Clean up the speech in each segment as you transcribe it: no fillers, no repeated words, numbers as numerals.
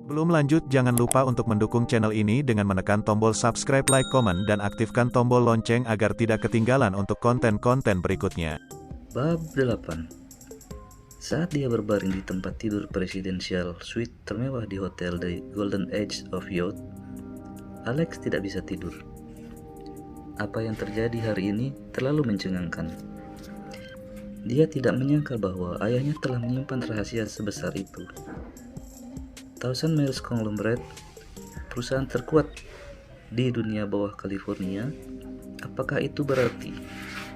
Belum lanjut, jangan lupa untuk mendukung channel ini dengan menekan tombol subscribe, like, komen, dan aktifkan tombol lonceng agar tidak ketinggalan untuk konten-konten berikutnya. Bab 8. Saat dia berbaring di tempat tidur presidential suite termewah di hotel The Golden Age of Youth, Alex tidak bisa tidur. Apa yang terjadi hari ini terlalu mencengangkan. Dia tidak menyangka bahwa ayahnya telah menyimpan rahasia sebesar itu. Thousand Mills Conglomerate, perusahaan terkuat di dunia bawah California. Apakah itu berarti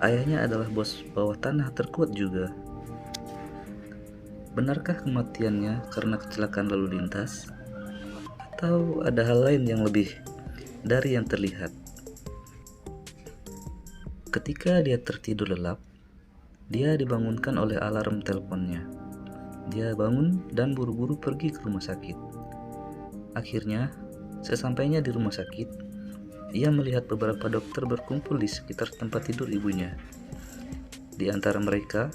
ayahnya adalah bos bawah tanah terkuat juga? Benarkah kematiannya karena kecelakaan lalu lintas? Atau ada hal lain yang lebih dari yang terlihat? Ketika dia tertidur lelap, dia dibangunkan oleh alarm teleponnya. Dia bangun dan buru-buru pergi ke rumah sakit. Akhirnya, sesampainya di rumah sakit, ia melihat beberapa dokter berkumpul di sekitar tempat tidur ibunya. Di antara mereka,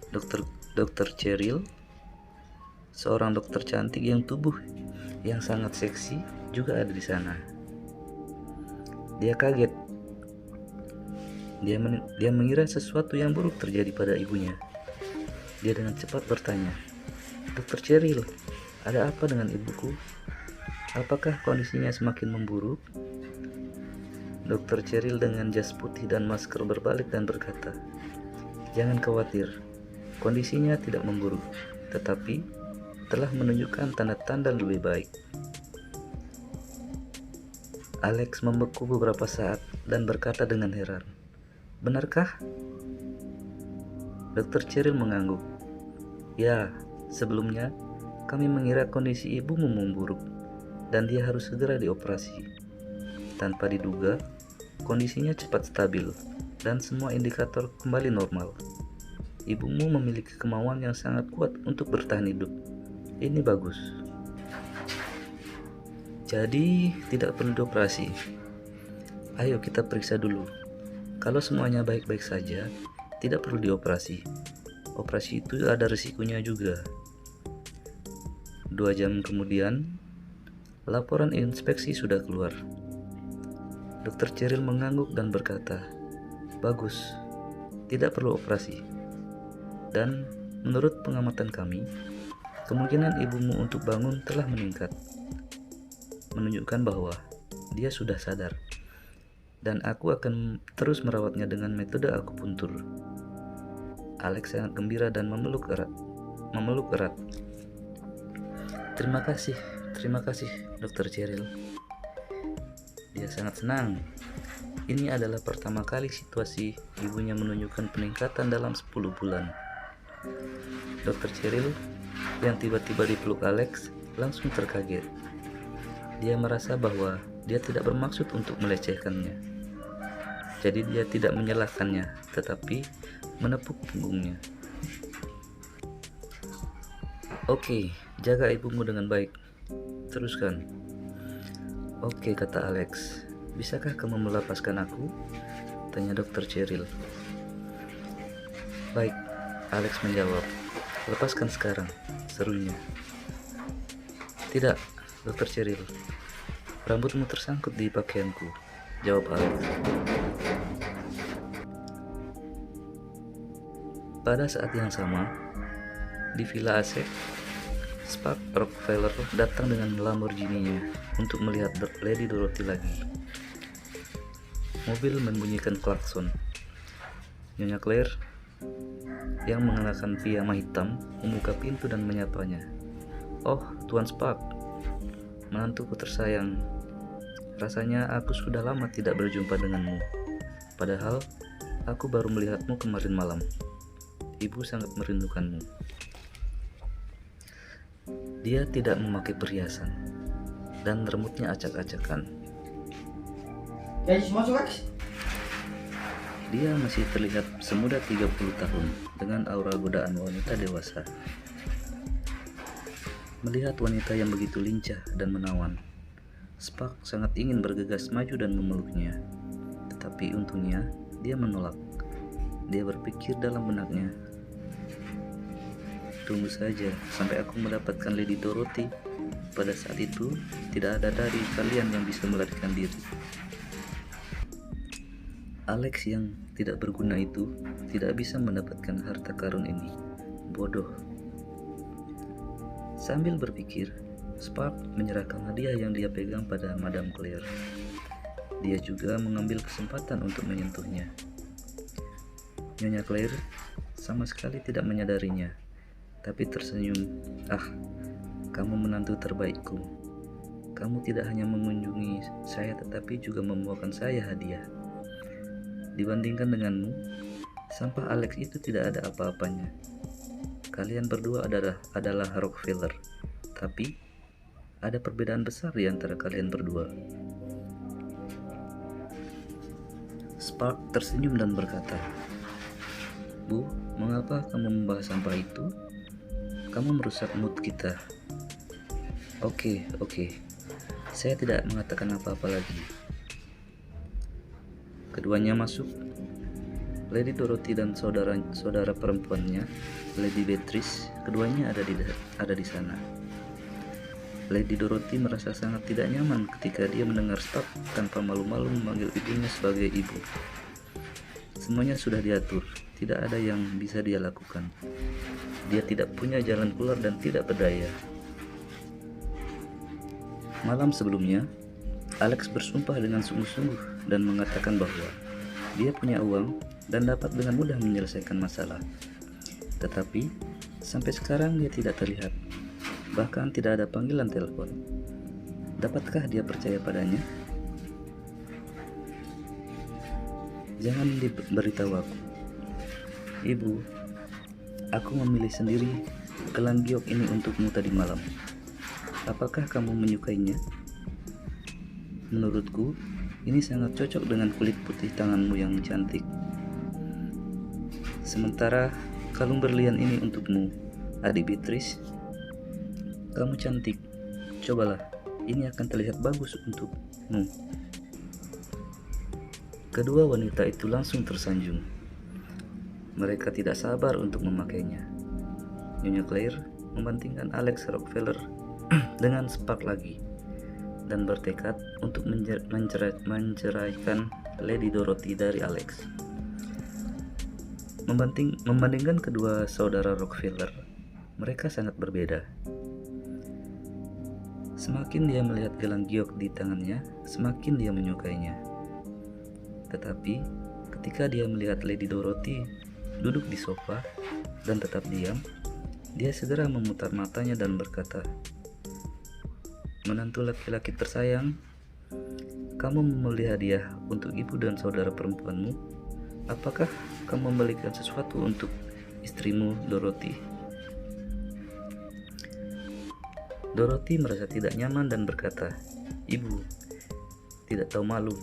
Dr. Cheryl, seorang dokter cantik yang tubuh yang sangat seksi, juga ada di sana. Dia kaget. Dia mengira sesuatu yang buruk terjadi pada ibunya. Dia dengan cepat bertanya, "Dr. Cheryl, ada apa dengan ibuku? Apakah kondisinya semakin memburuk?" Dr. Cheryl dengan jas putih dan masker berbalik dan berkata, "Jangan khawatir, kondisinya tidak memburuk, tetapi telah menunjukkan tanda-tanda lebih baik." Alex membeku beberapa saat dan berkata dengan heran, "Benarkah?" Dr. Cheryl mengangguk. "Ya, sebelumnya kami mengira kondisi ibumu memburuk dan dia harus segera dioperasi. Tanpa diduga, kondisinya cepat stabil dan semua indikator kembali normal. Ibumu memiliki kemauan yang sangat kuat untuk bertahan hidup. Ini bagus. Jadi tidak perlu dioperasi. Ayo kita periksa dulu. Kalau semuanya baik-baik saja, tidak perlu dioperasi. Operasi itu ada risikonya juga." 2 jam kemudian, laporan inspeksi sudah keluar. Dr. Cheryl mengangguk dan berkata, "Bagus, tidak perlu operasi. Dan menurut pengamatan kami, kemungkinan ibumu untuk bangun telah meningkat, menunjukkan bahwa dia sudah sadar. Dan aku akan terus merawatnya dengan metode akupuntur." Alex sangat gembira dan memeluk erat. Terima kasih, Dr. Cheryl." Dia sangat senang. Ini adalah pertama kali situasi ibunya menunjukkan peningkatan dalam 10 bulan. Dr. Cheryl yang tiba-tiba dipeluk Alex langsung terkaget. Dia merasa bahwa dia tidak bermaksud untuk melecehkannya. Jadi dia tidak menyalahkannya, tetapi menepuk punggungnya. "Oke, jaga ibumu dengan baik. Teruskan." "Oke," kata Alex. "Bisakah kamu melepaskan aku?" tanya Dr. Cheryl. "Baik," Alex menjawab. "Lepaskan sekarang," serunya. "Tidak, Dr. Cheryl. Rambutmu tersangkut di pakaianku," jawab Alex. Pada saat yang sama, di Villa AC, Spark Rockefeller datang dengan Lamborghini-nya untuk melihat Lady Dorothy lagi. Mobil membunyikan klakson. Nyonya Claire yang mengenakan piyama hitam membuka pintu dan menyapanya. "Oh, Tuan Spark, menantuku tersayang. Rasanya aku sudah lama tidak berjumpa denganmu. Padahal aku baru melihatmu kemarin malam. Ibu sangat merindukanmu." Dia tidak memakai perhiasan dan rambutnya acak-acakan. Dia masih terlihat semuda 30 tahun dengan aura godaan wanita dewasa. Melihat wanita yang begitu lincah dan menawan, Spark sangat ingin bergegas maju dan memeluknya. Tetapi untungnya dia menolak. Dia berpikir dalam benaknya, "Tunggu saja sampai aku mendapatkan Lady Dorothy, pada saat itu tidak ada dari kalian yang bisa melarikan diri. Alex yang tidak berguna itu tidak bisa mendapatkan harta karun ini. Bodoh. Sambil berpikir, Spark menyerahkan hadiah yang dia pegang pada Madame Claire. Dia juga mengambil kesempatan untuk menyentuhnya. Nyonya Claire sama sekali tidak menyadarinya, tapi tersenyum. "Ah, kamu menantu terbaikku. Kamu tidak hanya mengunjungi saya tetapi juga membawakan saya hadiah. Dibandingkan denganmu, sampah Alex itu tidak ada apa-apanya. Kalian berdua adalah Rockefeller, tapi ada perbedaan besar di antara kalian berdua." Spark tersenyum dan berkata, "Bu, mengapa kamu membahas sampah itu? Kamu merusak mood kita." Oke. Saya tidak mengatakan apa-apa lagi." Keduanya masuk. Lady Dorothy dan saudara perempuannya, Lady Beatrice, keduanya ada di sana. Lady Dorothy merasa sangat tidak nyaman ketika dia mendengar Spark tanpa malu-malu memanggil ibunya sebagai ibu. Semuanya sudah diatur, tidak ada yang bisa dia lakukan. Dia tidak punya jalan keluar dan tidak berdaya. Malam sebelumnya, Alex bersumpah dengan sungguh-sungguh dan mengatakan bahwa dia punya uang dan dapat dengan mudah menyelesaikan masalah. Tetapi, sampai sekarang dia tidak terlihat. Bahkan tidak ada panggilan telepon. Dapatkah dia percaya padanya? Jangan diberitahu aku. Ibu, aku memilih sendiri gelang giok ini untukmu tadi malam. Apakah kamu menyukainya? Menurutku, ini sangat cocok dengan kulit putih tanganmu yang cantik. Sementara kalung berlian ini untukmu, adik Beatrice. Kamu cantik. Cobalah, ini akan terlihat bagus untukmu. Kedua wanita itu langsung tersanjung. Mereka tidak sabar untuk memakainya. Nyonya Claire membandingkan Alex Rockefeller dengan Spark lagi dan bertekad untuk menceraikan Lady Dorothy dari Alex. Membandingkan kedua saudara Rockefeller, mereka sangat berbeda. Semakin dia melihat gelang giok di tangannya, semakin dia menyukainya. Tetapi ketika dia melihat Lady Dorothy duduk di sofa dan tetap diam, dia segera memutar matanya dan berkata, "Menantu laki-laki tersayang, kamu membeli hadiah untuk ibu dan saudara perempuanmu. Apakah kamu membelikan sesuatu untuk istrimu, Dorothy?" Dorothy merasa tidak nyaman dan berkata, "Ibu, tidak tahu malu.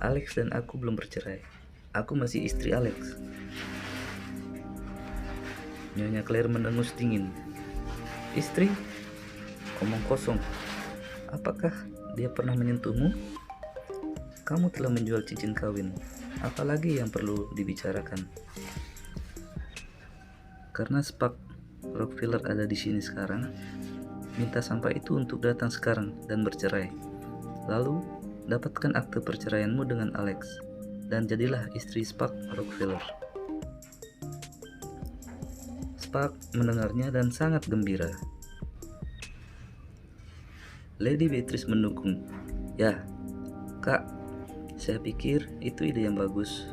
Alex dan aku belum bercerai. Aku masih istri Alex." Nyonya Claire mendengus dingin. "Istri? Omong kosong. Apakah dia pernah menyentuhmu? Kamu telah menjual cincin kawin. Apalagi yang perlu dibicarakan?" Karena Spark Rockefeller ada di sini sekarang, minta sampah itu untuk datang sekarang dan bercerai. Lalu, dapatkan akte perceraianmu dengan Alex, dan jadilah istri Spark Rockefeller. Spark mendengarnya dan sangat gembira. Lady Beatrice mendukung. "Ya, Kak, saya pikir itu ide yang bagus.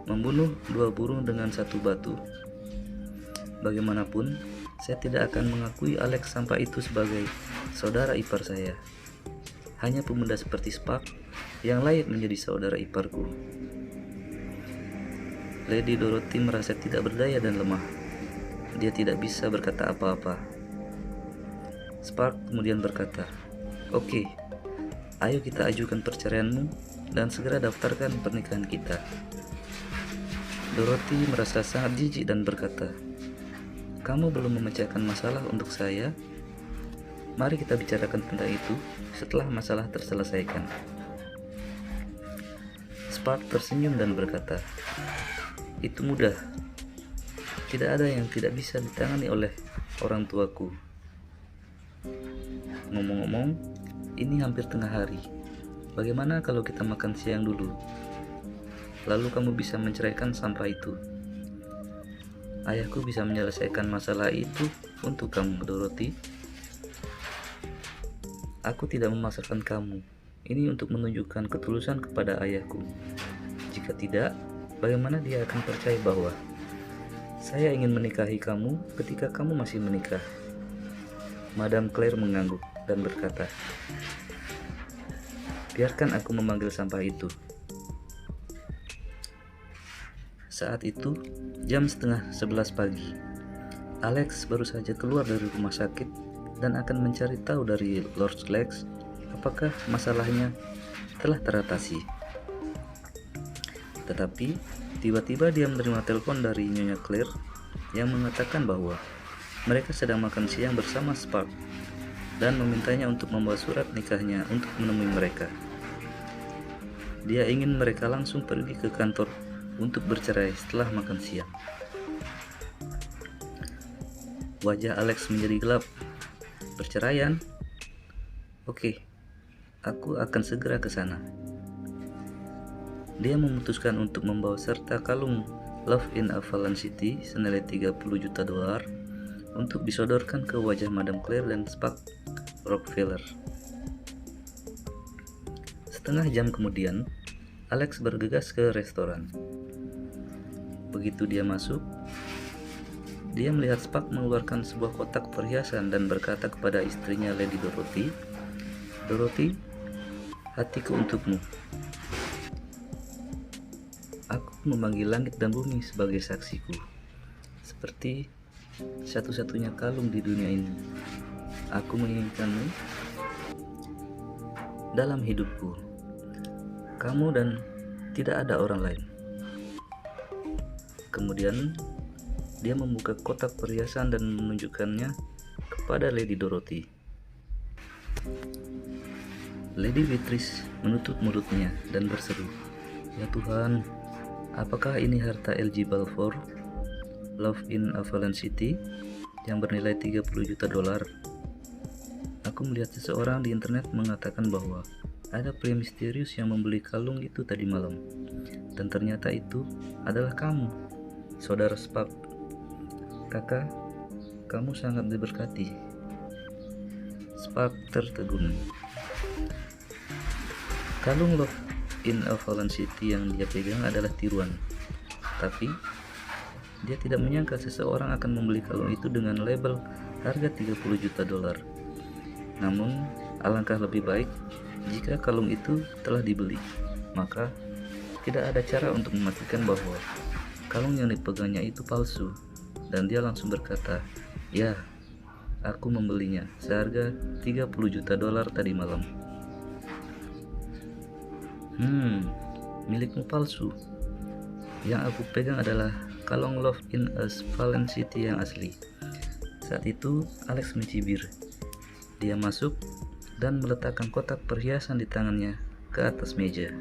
Membunuh dua burung dengan satu batu. Bagaimanapun, saya tidak akan mengakui Alex sampah itu sebagai saudara ipar saya. Hanya pemuda seperti Spark yang layak menjadi saudara iparku." Lady Dorothy merasa tidak berdaya dan lemah. Dia tidak bisa berkata apa-apa. Spark kemudian berkata, "Oke, ayo kita ajukan perceraianmu dan segera daftarkan pernikahan kita." Dorothy merasa sangat jijik dan berkata, "Kamu belum memecahkan masalah untuk saya. Mari kita bicarakan tentang itu setelah masalah terselesaikan." Spark tersenyum dan berkata, "Itu mudah. Tidak ada yang tidak bisa ditangani oleh orang tuaku." Ngomong-ngomong, ini hampir tengah hari. Bagaimana kalau kita makan siang dulu? Lalu kamu bisa menceraikan sampah itu. Ayahku bisa menyelesaikan masalah itu untuk kamu, Dorothy. Aku tidak memaksakan kamu. Ini untuk menunjukkan ketulusan kepada ayahku. Jika tidak, bagaimana dia akan percaya bahwa saya ingin menikahi kamu ketika kamu masih menikah? Madame Claire mengangguk dan berkata, biarkan aku memanggil sampah itu. Saat itu, jam 10:30 pagi. Alex baru saja keluar dari rumah sakit dan akan mencari tahu dari Lord Lex apakah masalahnya telah teratasi. Tetapi, tiba-tiba dia menerima telepon dari Nyonya Claire yang mengatakan bahwa mereka sedang makan siang bersama Spark dan memintanya untuk membawa surat nikahnya untuk menemui mereka. Dia ingin mereka langsung pergi ke kantor untuk bercerai setelah makan siang. Wajah Alex menjadi gelap. Perceraian? Oke, aku akan segera ke sana. Dia memutuskan untuk membawa serta kalung Love in Avalon City senilai $30 juta untuk disodorkan ke wajah Madame Claire dan Spark Rockefeller. Setengah jam kemudian, Alex bergegas ke restoran. Begitu dia masuk, dia melihat Spark mengeluarkan sebuah kotak perhiasan dan berkata kepada istrinya Lady Dorothy, "Dorothy, hatiku untukmu. Aku memanggil langit dan bumi sebagai saksiku, seperti satu-satunya kalung di dunia ini. Aku menginginkanmu dalam hidupku. Kamu dan tidak ada orang lain." Kemudian dia membuka kotak perhiasan dan menunjukkannya kepada Lady Dorothy. Lady Beatrice menutup mulutnya dan berseru, "Ya Tuhan, apakah ini harta LG Balfour, Love in Avalon City, yang bernilai $30 juta? Aku melihat seseorang di internet mengatakan bahwa ada pria misterius yang membeli kalung itu tadi malam, dan ternyata itu adalah kamu, saudara Spark. Kakak, kamu sangat diberkati." Spark tertegun. Kalung Love in Avalon City yang dia pegang adalah tiruan, tapi dia tidak menyangka seseorang akan membeli kalung itu dengan label harga $30 juta. Namun, alangkah lebih baik jika kalung itu telah dibeli, maka tidak ada cara untuk memastikan bahwa kalung yang dipegangnya itu palsu, dan dia langsung berkata, "Ya, aku membelinya seharga $30 juta tadi malam." Milikmu palsu. Yang aku pegang adalah kalung Love in Avalon City yang asli. Saat itu, Alex mencibir. Dia masuk dan meletakkan kotak perhiasan di tangannya ke atas meja.